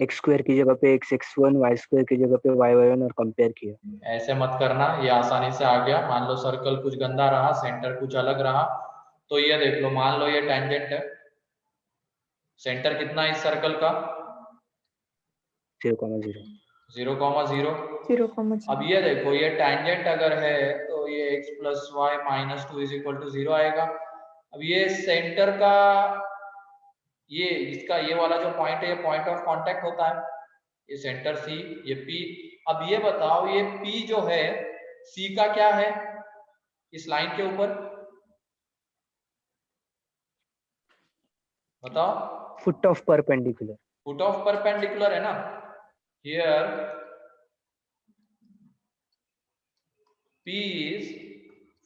एक्स स्क्वायर की जगह पे x(x1), y स्क्वायर की जगह पे y(y1) और कंपेयर किया। ऐसे मत करना, ये आसानी से आ गया। मान लो सर्कल कुछ गंदा रहा, सेंटर कुछ अलग रहा, तो ये देख लो, मान लो ये टेंजेंट है। सेंटर कितना है इस सर्कल का? 0,0 0,0। 0,0. अब ये देखो, ये टेंजेंट अगर है तो ये x plus y minus 2 is equal to 0 आएगा। अब ये सेंटर का ये इसका ये वाला जो पॉइंट है, ये पॉइंट ऑफ कांटेक्ट होता है। ये सेंटर C, ये P। अब ये बताओ, ये P जो है C का क्या है इस लाइन के ऊपर? बताओ। Foot of perpendicular. Foot of perpendicular है ना। Here P is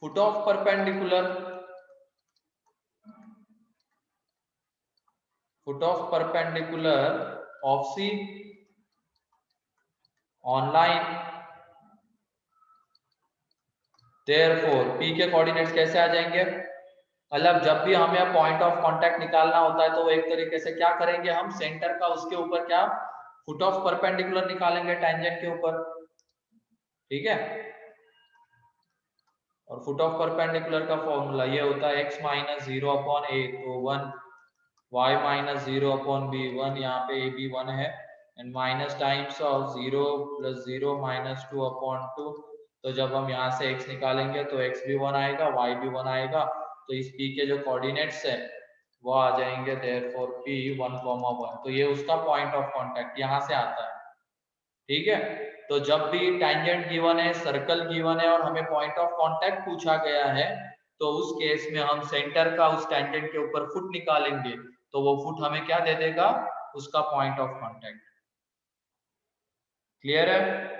foot of perpendicular of C on line। therefore P के कोऑर्डिनेट्स कैसे आ जाएंगे? मतलब जब भी हमें पॉइंट ऑफ कांटेक्ट निकालना होता है तो एक तरीके से क्या करेंगे, हम सेंटर का उसके ऊपर क्या फुट ऑफ परपेंडिकुलर निकालेंगे टेंजेंट के ऊपर। ठीक है। और फुट ऑफ परपेंडिकुलर का फॉर्मूला ये होता है x माइनस 0/a, तो 1, y माइनस 0/b, 1, यहाँ पे a भी 1 है, and minus times of 0 plus 0 minus 2/2। तो जब हम यहाँ से x निकालेंगे तो x भी 1 आएगा, y भी 1 आएगा, तो इस p के जो कोऑर्डिनेट्स है वो आ जाएंगे therefore p 1,1। तो ये उसका पॉइंट ऑफ कांटेक्ट यहाँ से आता है। ठीक है। तो जब भी टेंजेंट गिवन है, सर्कल गिवन है और हमें पॉइंट ऑफ कांटेक्ट पूछा गया है, तो उस केस में हम सेंटर का उस टेंजेंट के ऊपर फुट निकालेंगे, तो वो फुट हमें क्या दे देगा? उसका पॉइंट ऑफ कांटेक्ट। क्लियर है?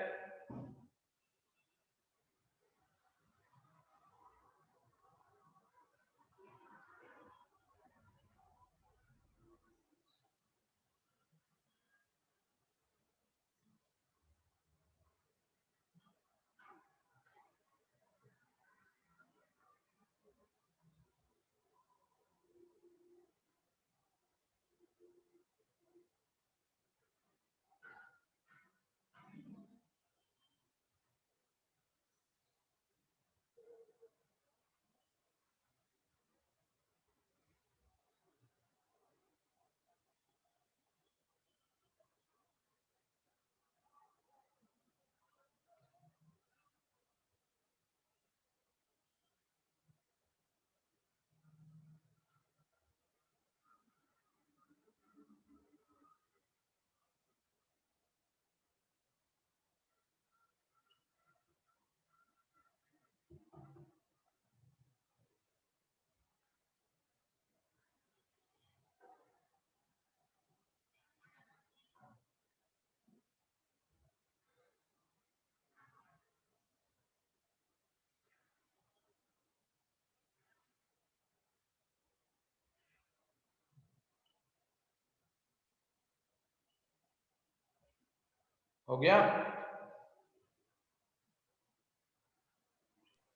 हो गया?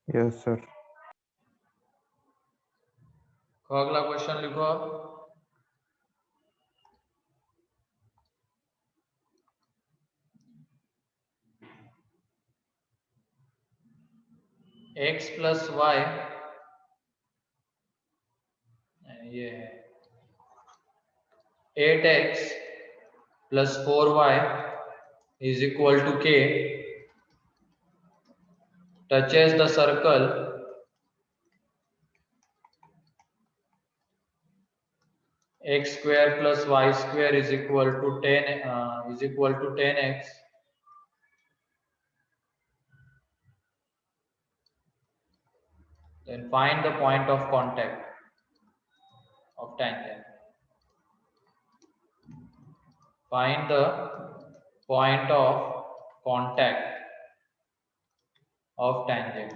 Yes, sir. अगला क्वेश्चन लिखो आप। x प्लस वाई, ये है 8x plus 4y is equal to k, touches the circle x square plus y square is equal to 10x. Then find the point of contact of tangent. Find the point of contact of tangent.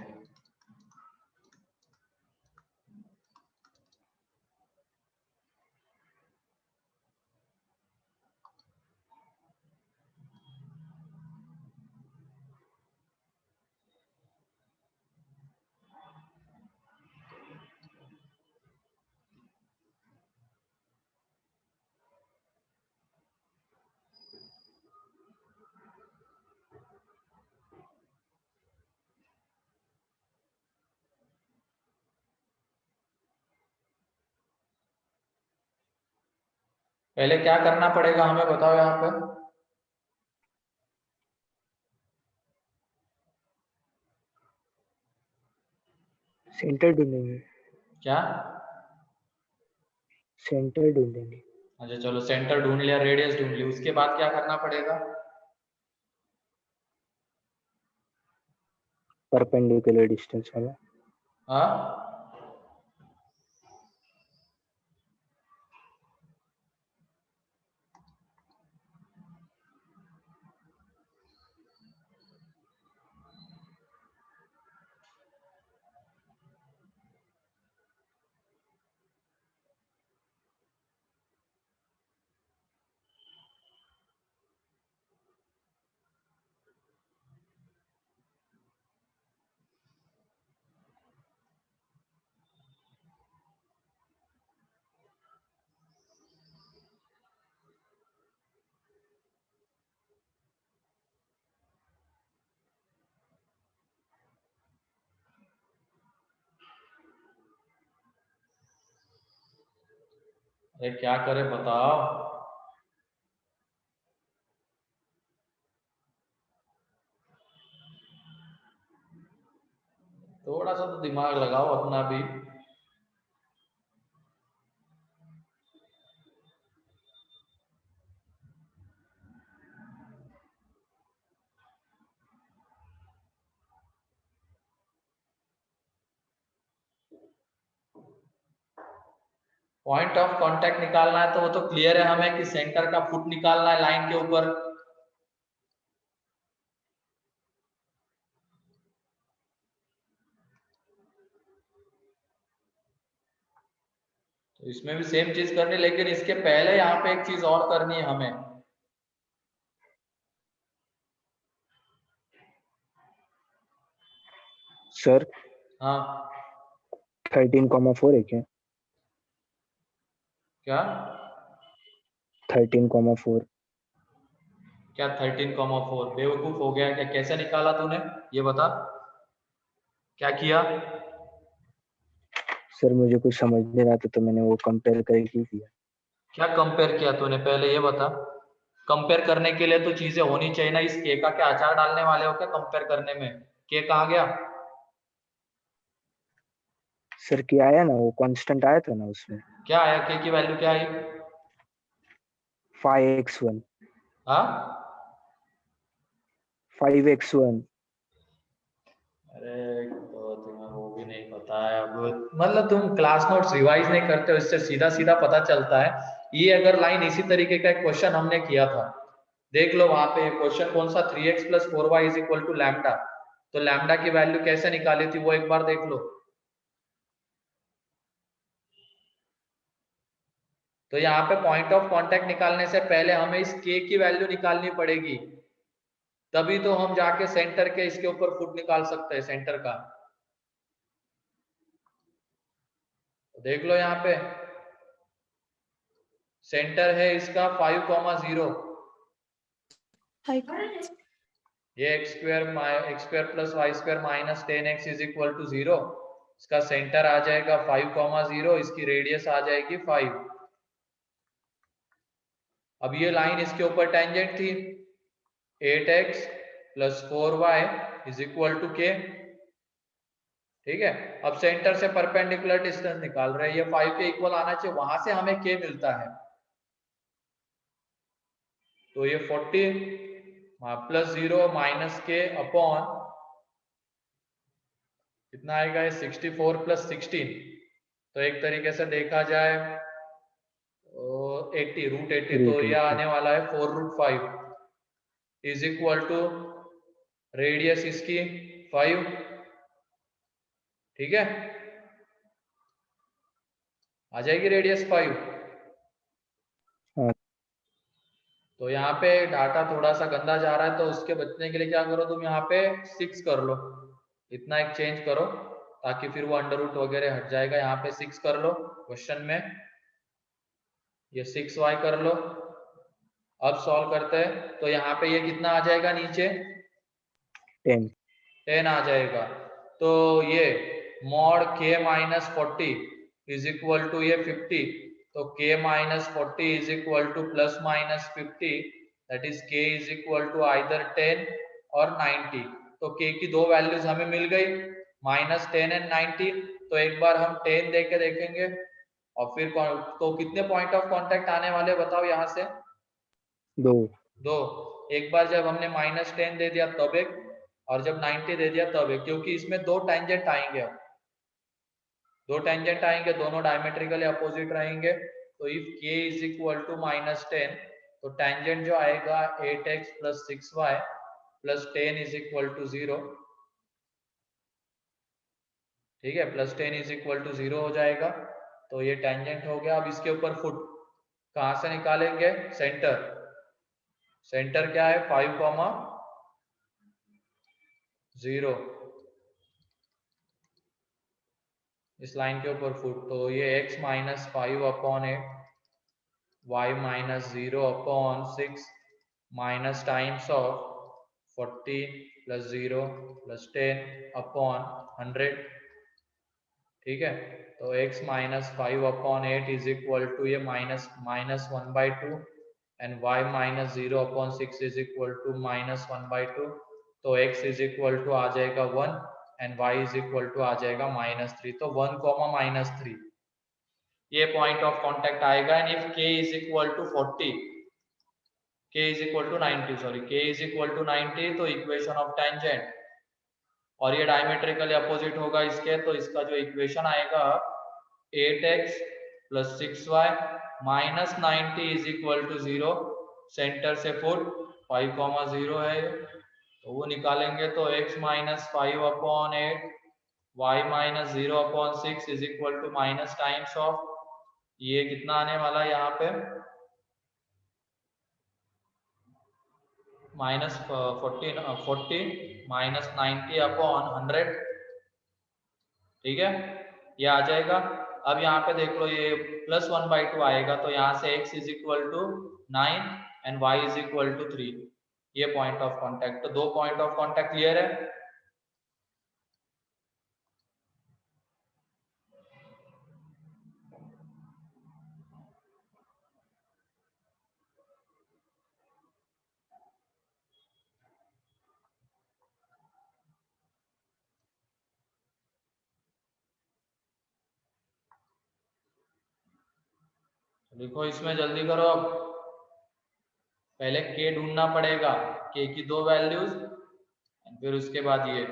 पहले क्या करना पड़ेगा हमें बताओ यहाँ पे। Centre ढूंढेंगे। क्या? सेंटर ढूंढेंगे। अच्छा चलो, सेंटर ढूंढ लिया, रेडियस ढूंढ ली, उसके बाद क्या करना पड़ेगा? परपेंडिकुलर डिस्टेंस वाला। हाँ, अरे क्या करे बताओ। थोड़ा सा तो दिमाग लगाओ अपना भी। पॉइंट ऑफ कांटेक्ट निकालना है तो वो तो क्लियर है हमें कि सेंटर का फुट निकालना है लाइन के ऊपर। तो इसमें भी सेम चीज करनी, लेकिन इसके पहले यहाँ पे एक चीज और करनी है हमें। सर हाँ 13,4 है क्या? क्या? 13,4। क्या 13,4? बेवकूफ हो गया क्या? कैसे निकाला तूने ये बता, क्या किया? सर मुझे कुछ समझ नहीं रहा था तो मैंने वो कंपेयर करके किया। क्या कंपेयर किया तूने पहले ये बता। कंपेयर करने के लिए तो चीजें होनी चाहिए ना। इस के का क्या अचार डालने वाले हो क्या कंपेयर करने में? के कहाँ गया? सर क्या आया ना, वो कांस्टेंट आया था ना उसमें। क्या आया? के की वैल्यू क्या आई? 5x1। हाँ, 5x1। अरे तो तुम्हें वो भी नहीं पता है अब। मतलब तुम क्लास नोट्स रिवाइज नहीं करते हो, इससे सीधा सीधा पता चलता है। ये अगर लाइन इसी तरीके का एक क्वेश्चन हमने किया था, देख लो वहां पे क्वेश्चन कौन सा, 3x plus 4y is equal to lambda. तो लैम्डा की वैल्यू कैसे निकाली थी वो एक बार देख लो। तो यहाँ पे पॉइंट ऑफ कांटेक्ट निकालने से पहले हमें इस के की वैल्यू निकालनी पड़ेगी। तभी तो हम जाके सेंटर के इसके ऊपर फुट निकाल सकते हैं सेंटर का। देख लो यहाँ पे सेंटर है इसका 5,0, ये x square plus y square minus 10x is equal to 0। इसका सेंटर आ जाएगा 5,0, इसकी रेडियस आ जाएगी 5। अब ये लाइन इसके ऊपर टेंजेंट थी 8x plus 4y is equal to k। ठीक है, अब सेंटर से परपेंडिकुलर डिस्टेंस निकाल रहे हैं, ये 5 के इक्वल आना चाहिए, वहां से हमें k मिलता है। तो ये 40 प्लस 0 माइनस k अपॉन कितना आएगा, ये 64 प्लस 16। तो एक तरीके से देखा जाए 80 रूट 80, तो Root ये 80. आने वाला है 4√5 इज इक्वल टू रेडियस इसकी 5। ठीक है, आ जाएगी रेडियस 5। हाँ. तो यहाँ पे डाटा थोड़ा सा गंदा जा रहा है, तो उसके बचने के लिए क्या करो तुम, यहाँ पे 6 कर लो, इतना एक चेंज करो ताकि फिर वो अंडर रूट वगैरह हट जाएगा। यहाँ पे 6 कर लो क्वेश्चन में, ये 6y कर लो। अब सॉल्व करते हैं, तो यहाँ पे ये कितना आ जाएगा, नीचे 10 आ जाएगा। तो ये mod k minus 40 is equal to ये 50, तो k minus 40 is equal to plus minus 50, that is k is equal to either 10 और 90। तो k की दो वैल्यूज हमें मिल गई, माइनस 10 एंड 90। तो एक बार हम 10 दे के देखेंगे, और फिर तो कितने पॉइंट ऑफ कांटेक्ट आने वाले बताओ यहाँ से? 2. एक बार जब हमने माइनस 10 दे दिया तब एक, और जब 90 दे दिया तब एक, क्योंकि इसमें दो टेंजेंट आएंगे। अब दो टेंजेंट आएंगे, दोनों डायमेट्रिकली अपोजिट रहेंगे। तो if k is equal to minus 10, तो टेंजेंट जो आएगा 8x plus 6y plus 10 is equal to 0। ठीक है, प्लस 10 इज इक्वल टू 0 हो जाएगा। तो ये टेंजेंट हो गया। अब इसके ऊपर फुट कहाँ से निकालेंगे, सेंटर। सेंटर क्या है, 5,0, इस लाइन के ऊपर फुट। तो ये x minus 5 upon 8, y minus 0 upon 6 minus times of 40 plus 0 plus 10 upon 100। ठीक है, तो x minus 5 upon 8 is equal to ये minus 1/2 and y minus 0 upon 6 is equal to minus 1/2। तो x इज इक्वल टू आ जाएगा 1 and y is equal to आ जाएगा -3। तो 1, -3 ये पॉइंट ऑफ कांटेक्ट आएगा। And if k is equal to 40, k is equal to 90, sorry, k is equal to 90, तो equation of tangent, और ये डायमेट्रिकली अपोजिट होगा इसके, तो इसका जो इक्वेशन आएगा 8x plus 6y minus 90 is equal to 0। Centre से फुट 5,0 है, तो वो निकालेंगे। तो x minus 5 upon 8, y minus 0 upon 6 is equal to minus times of, ये कितना आने वाला है यहाँ पे, माइनस 40 माइनस 90 अपॉन 100। ठीक है, ये आ जाएगा। अब यहाँ पे देख लो, ये प्लस 1/2 आएगा, तो यहाँ से x is equal to 9 and y is equal to 3, ये पॉइंट ऑफ कांटेक्ट। तो दो पॉइंट ऑफ कांटेक्ट क्लियर है। लिखो इसमें, जल्दी करो। अब पहले k ढूंढना पड़ेगा, k की दो वैल्यूज, फिर उसके बाद ये।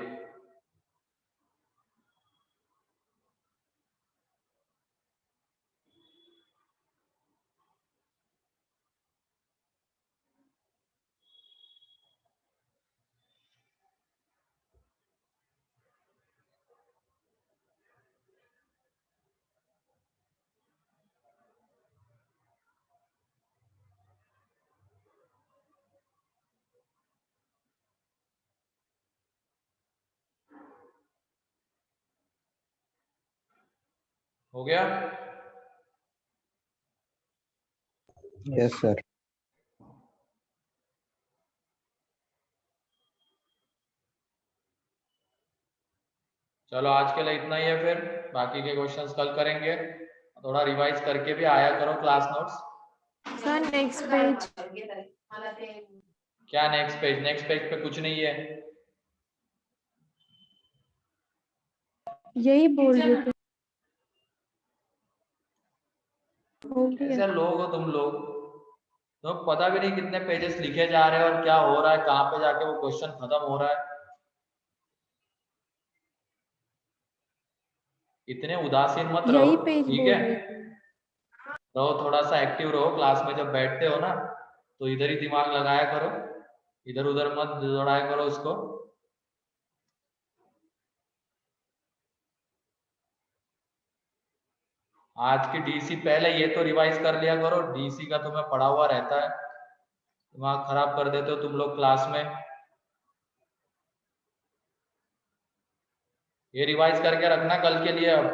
हो गया? Yes, sir. चलो आज के लिए इतना ही है, फिर बाकी के क्वेश्चंस कल करेंगे। थोड़ा रिवाइज करके भी आया करो class notes. Sir, next page. क्या नेक्स्ट पेज? नेक्स्ट पेज पे कुछ नहीं है। यही बोल रही थी। हो गया। कैसे लोग हो तुम लोग? तो पता भी नहीं कितने पेजेस लिखे जा रहे हैं और क्या हो रहा है, कहाँ पे जाके वो क्वेश्चन खत्म हो रहा है। इतने उदासीन मत रहो, यही पेज ठीक बोल है? रही थी। रहो, थोड़ा सा एक्टिव रहो क्लास में। जब बैठते हो ना तो इधर ही दिमाग लगाया करो, इधर उधर मत दौड़ाया करो उसको। आज की डीसी पहले ये तो रिवाइज कर लिया करो, डीसी का तुम्हें पढ़ा हुआ रहता है, दिमाग खराब कर देते हो तुम लोग क्लास में। ये रिवाइज करके रखना कल के लिए। अब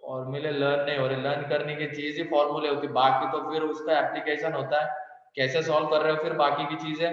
फॉर्मूले लर्न नहीं हो रहे, लर्न करने की चीज ही फॉर्मूले होती, बाकी तो फिर उसका एप्लीकेशन होता है, कैसे सॉल्व कर रहे हो फिर बाकी की चीजें।